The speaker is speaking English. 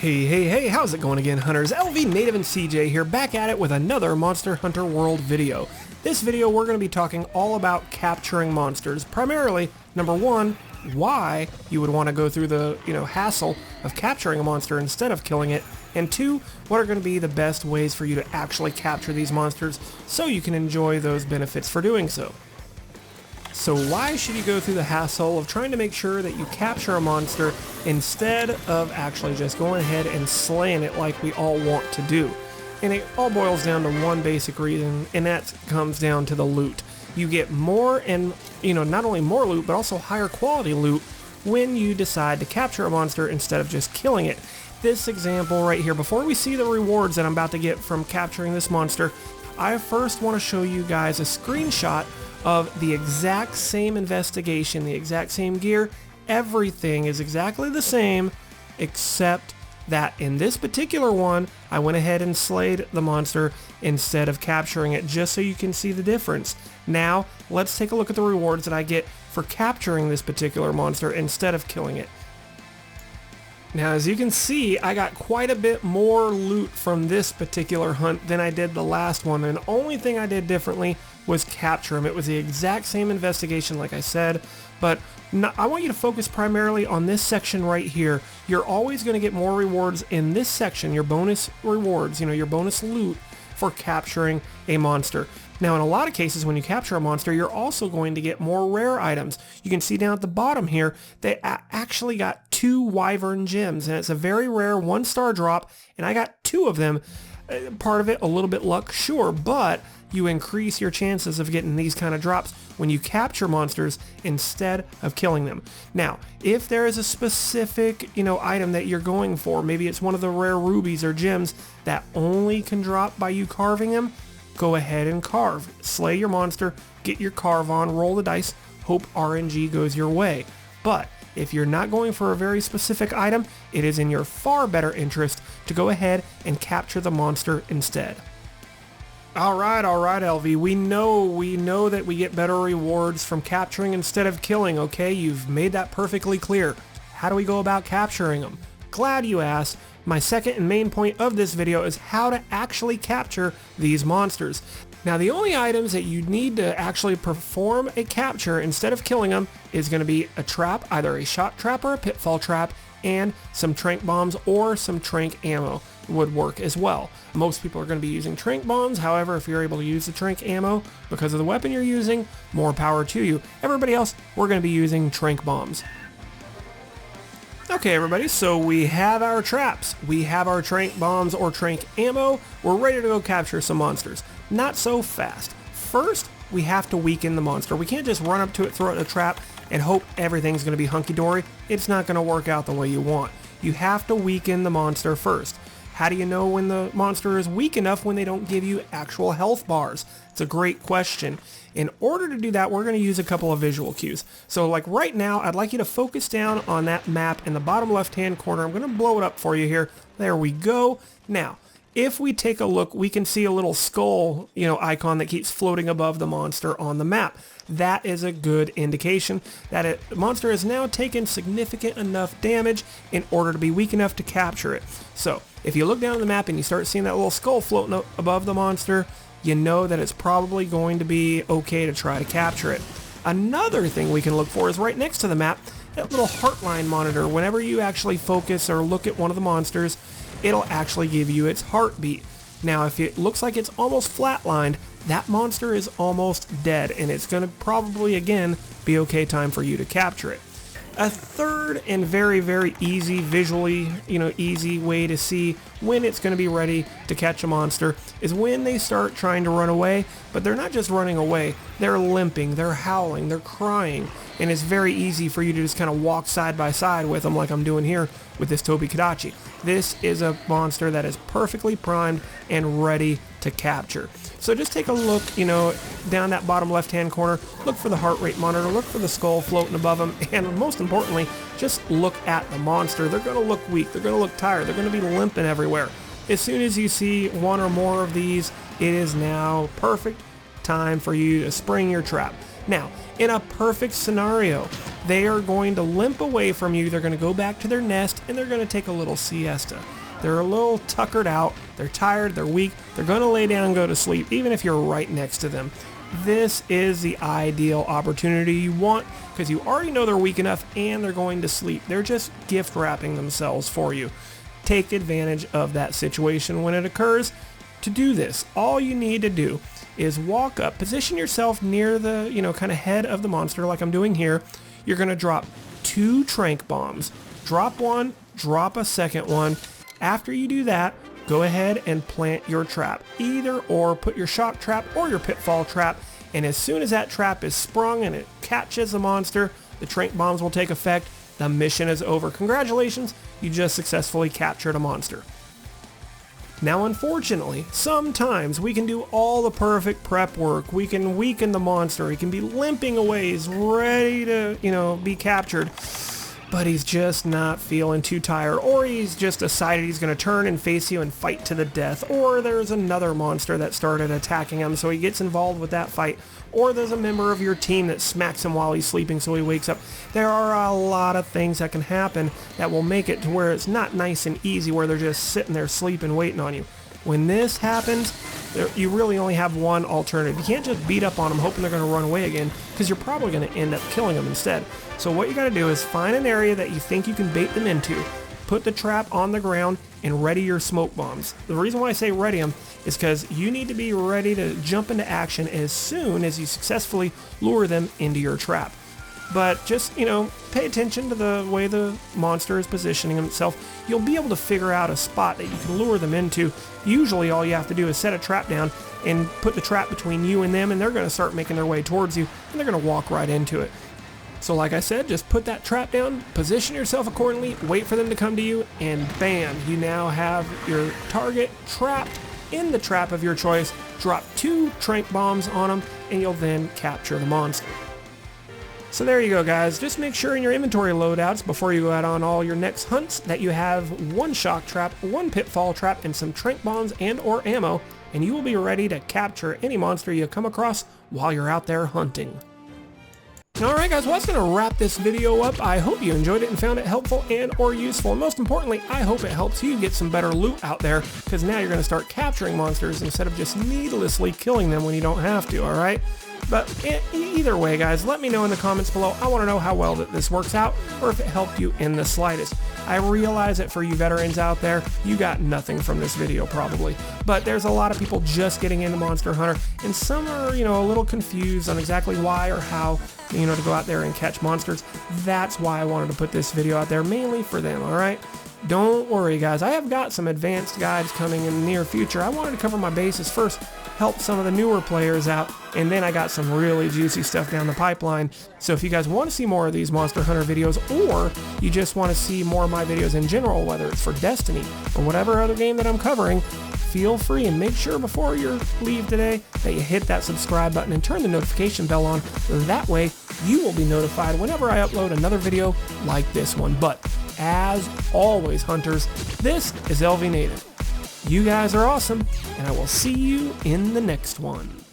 Hey, how's it going again, hunters? LVnative and CJ here, back at it with another Monster Hunter World video. This video we're going to be talking all about capturing monsters. Primarily, number one, why you would want to go through the, hassle of capturing a monster instead of killing it. And two, what are going to be the best ways for you to actually capture these monsters so you can enjoy those benefits for doing so. So why should you go through the hassle of trying to make sure that you capture a monster instead of actually just going ahead and slaying it like we all want to do? And it all boils down to one basic reason, and that comes down to the loot. You get more and, not only more loot, but also higher quality loot when you decide to capture a monster instead of just killing it. This example right here, before we see the rewards that I'm about to get from capturing this monster, I first want to show you guys a screenshot of the exact same investigation, the exact same gear. Everything is exactly the same, except that in this particular one, I went ahead and slayed the monster instead of capturing it, just so you can see the difference. Now, let's take a look at the rewards that I get for capturing this particular monster instead of killing it. Now, as you can see, I got quite a bit more loot from this particular hunt than I did the last one, and the only thing I did differently was capture him. It was the exact same investigation, like I said, but I want you to focus primarily on this section right here. You're always going to get more rewards in this section, your bonus rewards, your bonus loot for capturing a monster. Now, in a lot of cases, when you capture a monster, you're also going to get more rare items. You can see down at the bottom here, they actually got 2 wyvern gems, and it's a very rare 1-star drop, and I got 2 of them. Part of it, a little bit luck, sure, but you increase your chances of getting these kind of drops when you capture monsters instead of killing them. Now, if there is a specific, item that you're going for, maybe it's one of the rare rubies or gems that only can drop by you carving them, go ahead and carve. Slay your monster, get your carve on, roll the dice, hope RNG goes your way. But if you're not going for a very specific item, it is in your far better interest to go ahead and capture the monster instead. Alright, LV, we know that we get better rewards from capturing instead of killing, okay? You've made that perfectly clear. How do we go about capturing them? Glad you asked. My second and main point of this video is how to actually capture these monsters. Now, the only items that you need to actually perform a capture instead of killing them is going to be a trap, either a shot trap or a pitfall trap, and some trank bombs or some trank ammo would work as well. Most people are going to be using trank bombs. However, if you're able to use the trank ammo because of the weapon you're using, more power to you. Everybody else, we're going to be using trank bombs. Okay, everybody, so we have our traps, we have our trank bombs or trank ammo, we're ready to go capture some monsters. Not so fast. First, we have to weaken the monster. We can't just run up to it, throw it in a trap, and hope everything's going to be hunky-dory. It's not going to work out the way you want. You have to weaken the monster first. How do you know when the monster is weak enough when they don't give you actual health bars? It's a great question. In order to do that, we're going to use a couple of visual cues. So like right now, I'd like you to focus down on that map in the bottom left-hand corner. I'm going to blow it up for you here. There we go. Now, if we take a look, we can see a little skull, icon that keeps floating above the monster on the map. That is a good indication that the monster has now taken significant enough damage in order to be weak enough to capture it. So, if you look down the map and you start seeing that little skull floating above the monster, you know that it's probably going to be okay to try to capture it. Another thing we can look for is right next to the map, that little Heartline Monitor. Whenever you actually focus or look at one of the monsters, it'll actually give you its heartbeat. Now, if it looks like it's almost flatlined, that monster is almost dead, and it's going to probably, again, be okay time for you to capture it. A third and very, very easy, visually, easy way to see when it's going to be ready to catch a monster is when they start trying to run away, but they're not just running away, they're limping, they're howling, they're crying, and it's very easy for you to just kind of walk side by side with them like I'm doing here with this Tobi Kadachi. This is a monster that is perfectly primed and ready to capture. So just take a look, down that bottom left-hand corner, look for the heart rate monitor, look for the skull floating above them, and most importantly, just look at the monster. They're going to look weak, they're going to look tired, they're going to be limping everywhere. As soon as you see one or more of these, it is now perfect time for you to spring your trap. Now, in a perfect scenario, they are going to limp away from you, they're going to go back to their nest, and they're going to take a little siesta. They're a little tuckered out, they're tired, they're weak, they're going to lay down and go to sleep, even if you're right next to them. This is the ideal opportunity you want, because you already know they're weak enough and they're going to sleep. They're just gift wrapping themselves for you. Take advantage of that situation when it occurs. To do this, all you need to do is walk up, position yourself near the, kind of head of the monster like I'm doing here. You're going to drop 2 trank bombs. Drop one, drop a second one. After you do that, go ahead and plant your trap. Either or, put your shock trap or your pitfall trap, and as soon as that trap is sprung and it catches the monster, the trank bombs will take effect. The mission is over. Congratulations, you just successfully captured a monster. Now, unfortunately, sometimes we can do all the perfect prep work. We can weaken the monster. He can be limping away. He's ready to, be captured. But he's just not feeling too tired. Or he's just decided he's going to turn and face you and fight to the death. Or there's another monster that started attacking him, so he gets involved with that fight. Or there's a member of your team that smacks him while he's sleeping, so he wakes up. There are a lot of things that can happen that will make it to where it's not nice and easy, where they're just sitting there sleeping, waiting on you. When this happens, you really only have one alternative. You can't just beat up on them hoping they're going to run away again, because you're probably going to end up killing them instead. So what you got to do is find an area that you think you can bait them into, put the trap on the ground, and ready your smoke bombs. The reason why I say ready them is because you need to be ready to jump into action as soon as you successfully lure them into your trap. But just, pay attention to the way the monster is positioning himself. You'll be able to figure out a spot that you can lure them into. Usually all you have to do is set a trap down and put the trap between you and them, and they're going to start making their way towards you, and they're going to walk right into it. So like I said, just put that trap down, position yourself accordingly, wait for them to come to you, and bam, you now have your target trapped in the trap of your choice. Drop 2 trank bombs on them, and you'll then capture the monster. So there you go, guys. Just make sure in your inventory loadouts before you go out on all your next hunts that you have 1 shock trap, 1 pitfall trap, and some trank bombs and or ammo, and you will be ready to capture any monster you come across while you're out there hunting. Alright guys, well that's going to wrap this video up. I hope you enjoyed it and found it helpful and or useful. And most importantly, I hope it helps you get some better loot out there, because now you're going to start capturing monsters instead of just needlessly killing them when you don't have to, alright? But either way, guys, let me know in the comments below. I want to know how well that this works out, or if it helped you in the slightest. I realize that for you veterans out there, you got nothing from this video probably. But there's a lot of people just getting into Monster Hunter, and some are, a little confused on exactly why or how, to go out there and catch monsters. That's why I wanted to put this video out there, mainly for them, alright? Don't worry, guys. I have got some advanced guides coming in the near future. I wanted to cover my bases first, help some of the newer players out, and then I got some really juicy stuff down the pipeline. So if you guys want to see more of these Monster Hunter videos, or you just want to see more of my videos in general, whether it's for Destiny or whatever other game that I'm covering, feel free, and make sure before you leave today that you hit that subscribe button and turn the notification bell on. That way you will be notified whenever I upload another video like this one. But as always, hunters, this is LVnative. You guys are awesome, and I will see you in the next one.